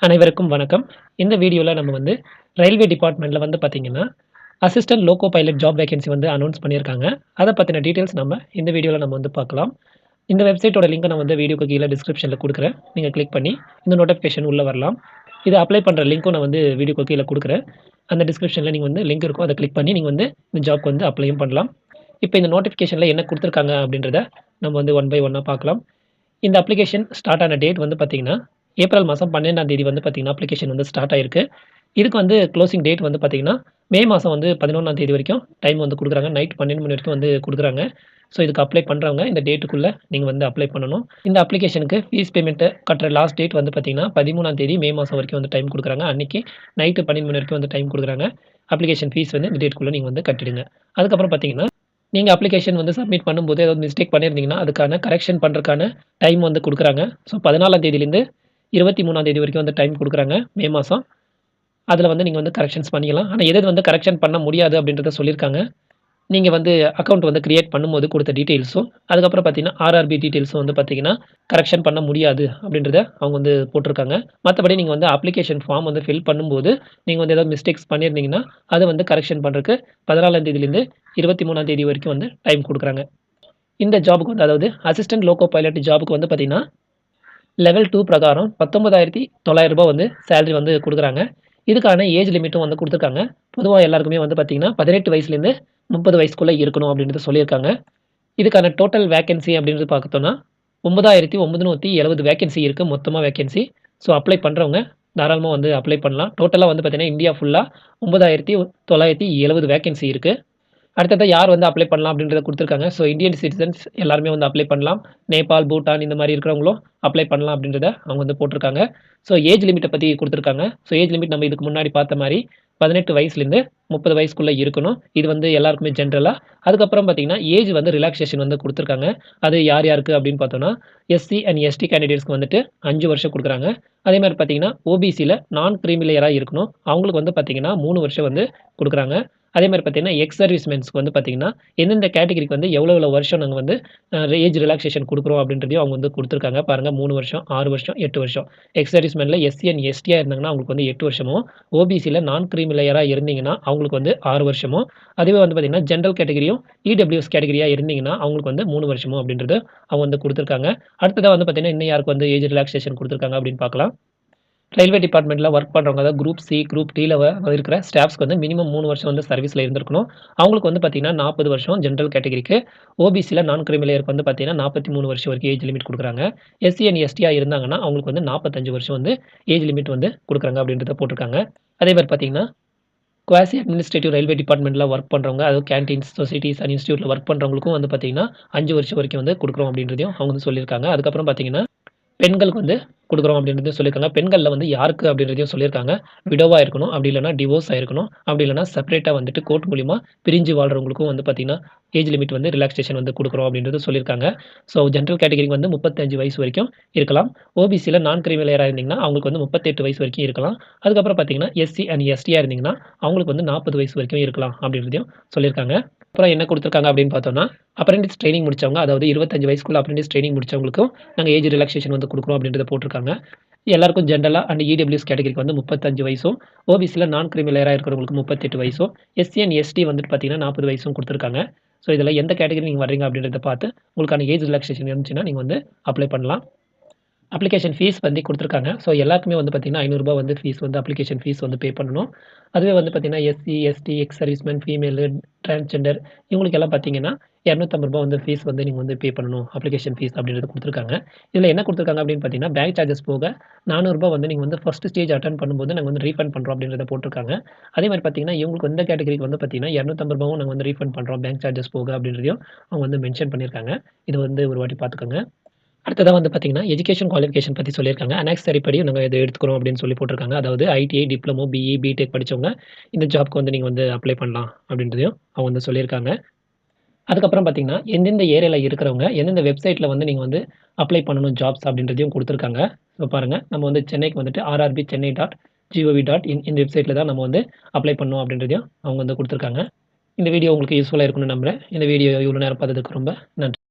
அனைவருக்கும் வணக்கம். இந்த வீடியோல நம்ம வந்து ரயில்வே டிபார்ட்மெண்ட்ல வந்து பார்த்தீங்கன்னா, assistant loco pilot job vacancy வந்து அனௌன்ஸ் பண்ணியிருக்காங்க. அத பத்தின டீட்டெயில்ஸ் நம்ம இந்த வீடியோல நம்ம வந்து பார்க்கலாம். இந்த வெப்சைட்டோட லிங்க்க நான் வந்து வீடியோக்கு கீழ டிஸ்கிரிப்ஷன்ல குடுக்குறேன். நீங்க கிளிக் பண்ணி இந்த நோட்டிஃபிகேஷன் உள்ள வரலாம். இத அப்ளை பண்ற லிங்க்கும் நான் வந்து வீடியோக்கு கீழ குடுக்குறேன். அந்த டிஸ்கிரிப்ஷன்ல நீங்க வந்து லிங்க் இருக்கும். அத கிளிக் பண்ணி நீங்க வந்து இந்த ஜாப்க்கு வந்து அப்ளையும் பண்ணலாம். இப்ப இந்த நோட்டிஃபிகேஷன்ல என்ன குடுத்துருக்காங்க அப்படின்றத நம்ம வந்து ஒன் பை ஒன்னா பார்க்கலாம். இந்த அப்ளிகேஷன் ஸ்டார்ட் ஆன டேட் வந்து பார்த்தீங்கன்னா, ஏப்ரல் மாசம் 12ஆம் தேதி வந்து பார்த்தீங்கன்னா, அப்ளிகேஷன் வந்து ஸ்டார்ட் ஆயிருக்கு. இதுக்கு வந்து குளோசிங் டேட் வந்து பார்த்தீங்கன்னா, மே மாசம் வந்து 11ஆம் தேதி வரைக்கும் டைம் வந்து குடுக்குறாங்க. நைட் 12 மணி வரைக்கும் வந்து குடுக்குறாங்க. ஸோ இதுக்கு அப்ளை பண்றவங்க இந்த டேட்டுக்குள்ள நீங்க வந்து அப்ளை பண்ணணும். இந்த அப்ளிகேஷனுக்கு ஃபீஸ் பேமெண்ட் கட்டுற லாஸ்ட் டேட் வந்து பார்த்தீங்கன்னா, 13ஆம் தேதி மே மாசம் வரைக்கும் வந்து டைம் குடுக்குறாங்க. அன்னைக்கு நைட் 12 மணி வரைக்கும் வந்து டைம் குடுக்குறாங்க. அப்ளிகேஷன் ஃபீஸ் வந்து இந்த டேட்க்குள்ள நீங்க வந்து கட்டிடுங்க. அதுக்கப்புறம் பார்த்தீங்கன்னா நீங்க அப்ளிகேஷன் வந்து சப்மிட் பண்ணும்போது ஏதாவது மிஸ்டேக் பண்ணியிருந்தீங்கன்னா, அதுக்கான கரெக்ஷன் பண்றதுக்கான டைம் வந்து குடுக்குறாங்க. ஸோ 14ஆம் தேதியிலேருந்து 23ஆம் தேதி வரைக்கும் வந்து டைம் குடுக்குறாங்க, மே மாசம். அதில வந்து நீங்க வந்து கரெக்ஷன்ஸ் பண்ணிக்கலாம். ஆனா எது எது வந்து கரெக்ஷன் பண்ண முடியாது அப்படின்றத சொல்லியிருக்காங்க. நீங்க வந்து அக்கவுண்ட் வந்து கிரியேட் பண்ணும்போது குடுத்த டீட்டெயில்ஸும், அதுக்கப்புறம் பார்த்தீங்கன்னா, ஆர்ஆர்பி டீட்டெயில்ஸும் வந்து பார்த்தீங்கன்னா, கரெக்ஷன் பண்ண முடியாது அப்படின்றத அவங்க வந்து போட்டிருக்காங்க. மத்தபடி நீங்க வந்து அப்ளிகேஷன் ஃபார்ம் வந்து ஃபில் பண்ணும்போது, நீங்க வந்து ஏதாவது மிஸ்டேக்ஸ் பண்ணியிருந்தீங்கன்னா, அத வந்து கரெக்ஷன் பண்றதுக்கு 14ஆம் தேதியிலேருந்து 23ஆம் தேதி வரைக்கும் வந்து டைம் குடுக்குறாங்க. இந்த ஜாப்க்கு வந்து அதாவது அசிஸ்டன்ட் லோகோ பைலட் ஜாப்க்கு வந்து பார்த்தீங்கன்னா, லெவல் 2 பிரகாரம் ரூ. 19,900 வந்து சேலரி வந்து குடுக்குறாங்க. இதுக்கான ஏஜ் லிமிட்டும் வந்து குடுத்துருக்காங்க. பொதுவா எல்லாருக்குமே வந்து பார்த்தீங்கன்னா, 18 வயசுலேருந்து 30 வயசுக்குள்ள இருக்கணும் அப்படின்றது சொல்லியிருக்காங்க. இதுக்கான டோட்டல் வேக்கன்சி அப்படின்றது பார்த்தோம்னா, 9,970 வேக்கன்சி இருக்கு. மொத்தமா வேக்கன்சி. ஸோ அப்ளை பண்றவங்க தாராளமா வந்து அப்ளை பண்ணலாம். டோட்டலா வந்து பார்த்தீங்கன்னா, இந்தியா ஃபுல்லா 9,970 வேக்கன்சி இருக்கு. அடுத்ததா யார் வந்து அப்ளை பண்ணலாம் அப்படின்றத குடுத்துருக்காங்க. ஸோ இந்தியன் சிட்டிசன்ஸ் எல்லாருமே வந்து அப்ளை பண்ணலாம். நேபாள், பூட்டான் இந்த மாரி இருக்கிறவங்களும் அப்ளை பண்ணலாம் அப்படின்றத அவங்க வந்து போட்டிருக்காங்க. ஸோ ஏஜ் லிமிட்ட பத்தி குடுத்துருக்காங்க. ஸோ ஏஜ் லிமிட் நம்ம இதுக்கு முன்னாடி பார்த்த மாரி 18 வயசுலேருந்து 30 வயசுக்குள்ள இருக்கணும். இது வந்து எல்லாருக்குமே ஜென்ரலா. அதுக்கப்புறம் பார்த்தீங்கன்னா, ஏஜ் வந்து ரிலாக்சேஷன் வந்து குடுத்துருக்காங்க. அது யார் யாருக்கு அப்படின்னு பார்த்தோம்னா, எஸ்சி அண்ட் எஸ்டி கேண்டிடேட்ஸ்க்கு வந்துட்டு 5 வருஷம் குடுக்குறாங்க. அதே மாரி பார்த்தீங்கன்னா, ஓபிசில நான் கிரீமி லேயரா இருக்கணும். அவங்களுக்கு வந்து பார்த்தீங்கன்னா, 3 வருஷம் வந்து குடுக்குறாங்க. அதே மாரி பார்த்தீங்கன்னா, எக்ஸ் சர்வீஸ் மென்ஸ்க்கு வந்து பார்த்தீங்கன்னா, எந்தெந்த கேட்டகரிக்கு வந்து எவ்வளோ எவ்வளோ வருஷம் நாங்க வந்து ஏஜ் ரிலாக்சேஷன் குடுக்குறோம் அப்படின்றதையும் அவங்க வந்து குடுத்துருக்காங்க. பாருங்க 3 வருஷம், 6 வருஷம், 8 வருஷம். எக்ஸ் சர்வீஸ் மேன்ல எஸ்சி அண்ட் எஸ்டியா இருந்தாங்கன்னா, அவங்களுக்கு வந்து 8 வருஷமும், ஓபிசில நான் கிரீமி லேயரா இருந்தீங்கன்னா, அவங்களுக்கு வந்து 6 வருஷமும், அதுவே வந்து பார்த்தீங்கன்னா, ஜெனரல் கேட்டகரியும், இடபிள்யூஎஸ் கேட்டகரியா இருந்தீங்கன்னா, அவங்களுக்கு வந்து 3 வருஷமும் அப்படின்றது அவங்க வந்து குடுத்துருக்காங்க. அடுத்ததா வந்து பார்த்தீங்கன்னா, இன்னும் யாருக்கு வந்து ஏஜ் ரிலாக்சேஷன் குடுத்துருக்காங்க அப்படின்னு பார்க்கலாம். ரயில்வே டிபார்ட்மெண்ட்ல ஒர்க் பண்றவங்க, அதாவது குரூப் சி, குரூப் டில இருக்கிற ஸ்டாஃப்ஸ்க்கு வந்து மினிமம் 3 வருஷம் வந்து சர்வீஸ்ல இருந்திருக்கணும். அவங்களுக்கு வந்து பார்த்தீங்கன்னா, 40 வருஷம் ஜெனரல் கேட்டகரிக்கு. ஓபிசில நான் கிரீமி லேயருக்கு வந்து பார்த்தீங்கன்னா, 43 வருஷம் வரைக்கும் ஏஜ் லிமிட் குடுக்குறாங்க. எஸ்சி அண்ட் எஸ்டியா இருந்தாங்கன்னா, அவங்களுக்கு வந்து 45 வருஷம் வந்து ஏஜ் லிமிட் வந்து குடுக்குறாங்க அப்படின்றத போட்டிருக்காங்க. அதே மாரி பார்த்தீங்கன்னா, குவாசி அட்மினிஸ்ட்ரேட்டிவ் ரயில்வே டிபார்ட்மெண்ட்ல ஒர்க் பண்றவங்க, அதாவது கேன்டீன்ஸ், சொசைட்டீஸ் அண்ட் இன்ஸ்டிடியூட்ல ஒர்க் பண்றவங்களுக்கும் வந்து பார்த்தீங்கன்னா, 5 வருஷம் வரைக்கும் வந்து குடுக்குறோம் அப்படின்றதையும் அவங்க வந்து சொல்லியிருக்காங்க. அதுக்கப்புறம் பார்த்தீங்கன்னா பெண்களுக்கு வந்து குடுக்குறோம் அப்படின்றதையும் சொல்லியிருக்காங்க. பெண்கள்ல வந்து யாருக்கு அப்படின்றதையும் சொல்லியிருக்காங்க. விடோவா இருக்கணும். அப்படி இல்லன்னா டிவோர்ஸ் ஆயிருக்கணும். அப்படி இல்லன்னா செப்பரேட்டா வந்துட்டு கோர்ட் மூலியமா பிரிஞ்சு வாழ்றவங்களுக்கும் வந்து பார்த்தீங்கன்னா, ஏஜ் லிமிட் வந்து ரிலாக்சேஷன் வந்து குடுக்குறோம் அப்படின்றது சொல்லியிருக்காங்க. ஸோ ஜெனரல் கேட்டகரிக்கு வந்து 35 வயசு வரைக்கும் இருக்கலாம். ஓபிசில நான் கிரீமி லேயரா இருந்தீங்கன்னா, அவங்களுக்கு வந்து 38 வயசு வரைக்கும் இருக்கலாம். அதுக்கப்புறம் பார்த்தீங்கன்னா, எஸ்சி அண்ட் எஸ்டியா இருந்தீங்கன்னா, அவங்களுக்கு வந்து 40 வயசு வரைக்கும் இருக்கலாம் அப்படின்றதையும் சொல்லியிருக்காங்க. அப்புறம் என்ன குடுத்துருக்காங்க அப்படின்னு பார்த்தோம்னா, அப்ரென்டிஸ் ட்ரெய்னிங் முடிச்சவங்க, அதாவது 25 வயசுக்குள்ள அப்ரென்டிஸ் ட்ரெய்னிங் முடிச்சவங்களுக்கும் நாங்க ஏஜ் ரிலாக்சேஷன் வந்து குடுக்குறோம் அப்படின்றத போட்டிருக்காங்க. எல்லாருக்கும் ஜெனரலா அண்ட் இடபிள்யூஎஸ் கேட்டகரிக்கு வந்து 35 வயசும், ஓபிசில நான் கிரீமி லேயரா இருக்கிறவங்களுக்கு 38 வயசும், எஸ்சி அண்ட் எஸ்டி வந்துட்டு பார்த்தீங்கன்னா 40 வயசும் குடுத்துருக்காங்க. ஸோ இதுல எந்த கேட்டகரி நீங்க வர்றீங்க அப்படின்றத பார்த்து, உங்களுக்கான ஏஜ் ரிலாக்சேஷன் இருந்துச்சுன்னா, நீங்க வந்து அப்ளை பண்ணலாம். அப்ளிகேஷன் ஃபீஸ் வந்து குடுத்துருக்காங்க. ஸோ எல்லாருக்குமே வந்து பார்த்தீங்கன்னா, ரூ. 500 வந்து ஃபீஸ் வந்து அப்ளிகேஷன் ஃபீஸ் வந்து பே பண்ணணும். அதுவே வந்து பார்த்தீங்கன்னா, SC, ST, ex serviceman, female, transgender இவங்களுக்கெல்லாம் பார்த்தீங்கன்னா, ரூ. 250 வந்து ஃபீஸ் வந்து நீங்க வந்து பே பண்ணணும். அப்ளிகேஷன் ஃபீஸ் அப்படின்றது குடுத்துருக்காங்க. இதுல என்ன குடுத்துருக்காங்க அப்படின்னு பார்த்தீங்கன்னா, பேங்க் சார்ஜஸ் போக ரூ. 400 வந்து நீங்க வந்து ஃபர்ஸ்ட் ஸ்டேஜ் அட்டெண்ட் பண்ணும்போது நாங்க வந்து ரீஃபண்ட் பண்றோம் அப்படின்றத போட்டுருக்காங்க. அதே மாரி பார்த்தீங்கன்னா, இவங்களுக்கு இந்த கேட்டகரிக்கு வந்து பார்த்தீங்கன்னா, ரூ. 250 நாங்க வந்து ரீஃபண்ட் பண்றோம் பேங்க் சார்ஜஸ் போக அப்படின்றதையும் அவங்க வந்து மென்ஷன் பண்ணியிருக்காங்க. இது வந்து ஒரு வாட்டி பார்த்துக்கோங்க. அடுத்ததா வந்து பார்த்தீங்கன்னா, எஜுகேஷன் குவாலிஃபிகேஷன் பத்தி சொல்லியிருக்காங்க. அனெக்ஸ் சரிப்படி நாங்க இத எடுத்துக்கிறோம் அப்படின்னு சொல்லி போட்டிருக்காங்க. அதாவது ஐடிஐ, டிப்ளமோ, பிஇ, பிடெக் படிச்சவங்க இந்த ஜாப்க்கு வந்து நீங்க வந்து அப்ளை பண்ணலாம் அப்படின்றதையும் அவங்க வந்து சொல்லியிருக்காங்க. அதுக்கப்புறம் பார்த்தீங்கன்னா, எந்தெந்த ஏரியால இருக்கிறவங்க, எந்தெந்த வெப்சைட்ல வந்து நீங்க வந்து அப்ளை பண்ணணும் ஜாப்ஸ் அப்படின்றதையும் குடுத்துருக்காங்க. ஸோ பாருங்க, நம்ம வந்து சென்னைக்கு வந்துட்டு rrbchennai.gov.in இந்த வெப்சைட்ல தான் நம்ம வந்து அப்ளை பண்ணணும் அப்படின்றதையும் அவங்க வந்து குடுத்துருக்காங்க. இந்த வீடியோ உங்களுக்கு யூஸ்ஃபுல்லா இருக்கும்னு நம்புறேன். இந்த வீடியோ இவ்வளோ நேரம் பார்த்ததுக்கு ரொம்ப நன்றி.